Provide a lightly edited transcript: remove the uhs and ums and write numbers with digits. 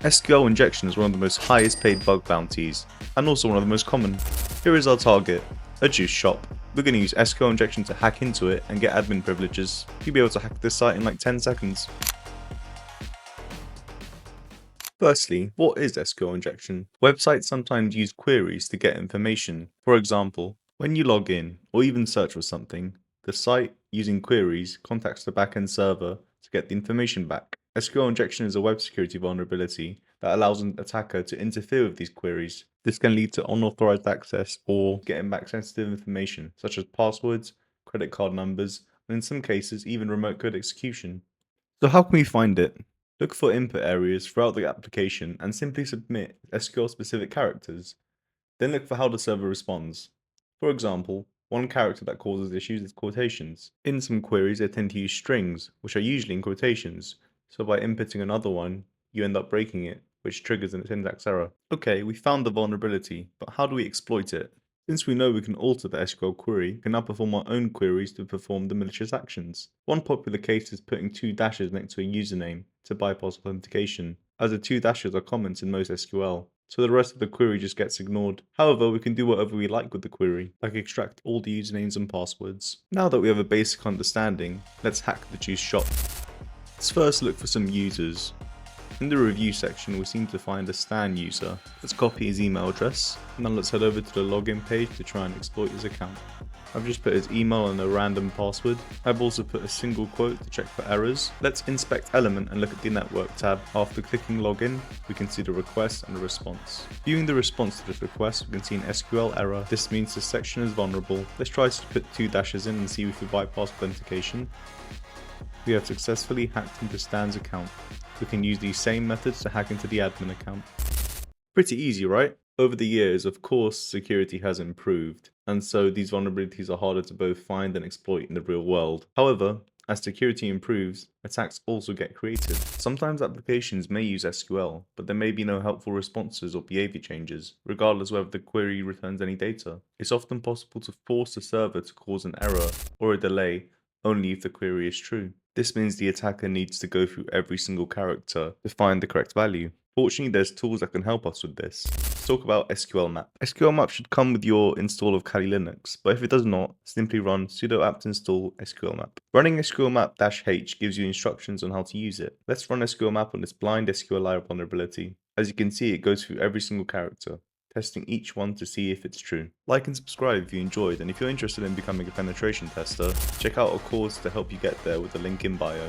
SQL Injection is one of the most highest paid bug bounties, and also one of the most common. Here is our target, a juice shop. We're going to use SQL Injection to hack into it and get admin privileges. You'll be able to hack this site in like 10 seconds. Firstly, what is SQL Injection? Websites sometimes use queries to get information. For example, when you log in, or even search for something, the site, using queries, contacts the backend server to get the information back. SQL Injection is a web security vulnerability that allows an attacker to interfere with these queries. This can lead to unauthorized access or getting back sensitive information, such as passwords, credit card numbers, and in some cases, even remote code execution. So how can we find it? Look for input areas throughout the application and simply submit SQL-specific characters. Then look for how the server responds. For example, one character that causes issues is quotations. In some queries, they tend to use strings, which are usually in quotations, so by inputting another one, you end up breaking it, which triggers a syntax error. Okay, we found the vulnerability, but how do we exploit it? Since we know we can alter the SQL query, we can now perform our own queries to perform the malicious actions. One popular case is putting 2 dashes next to a username to bypass authentication, as the 2 dashes are comments in most SQL, so the rest of the query just gets ignored. However, we can do whatever we like with the query, like extract all the usernames and passwords. Now that we have a basic understanding, let's hack the juice shop. Let's first look for some users. In the review section, we seem to find a Stan user. Let's copy his email address, and then let's head over to the login page to try and exploit his account. I've just put his email and a random password. I've also put a single quote to check for errors. Let's inspect element and look at the network tab. After clicking login, we can see the request and the response. Viewing the response to this request, we can see an SQL error. This means this section is vulnerable. Let's try to put 2 dashes in and see if we bypass authentication. We have successfully hacked into Stan's account. We can use these same methods to hack into the admin account. Pretty easy, right? Over the years, of course, security has improved, and so these vulnerabilities are harder to both find and exploit in the real world. However, as security improves, attacks also get creative. Sometimes applications may use SQL, but there may be no helpful responses or behavior changes, regardless whether the query returns any data. It's often possible to force the server to cause an error or a delay only if the query is true. This means the attacker needs to go through every single character to find the correct value. Fortunately, there's tools that can help us with this. Let's talk about SQLmap. SQLmap should come with your install of Kali Linux, but if it does not, simply run sudo apt install SQLmap. Running SQLmap-h gives you instructions on how to use it. Let's run SQLmap on this blind SQLi vulnerability. As you can see, it goes through every single character, testing each one to see if it's true. Like and subscribe if you enjoyed, and if you're interested in becoming a penetration tester, check out our course to help you get there with the link in bio.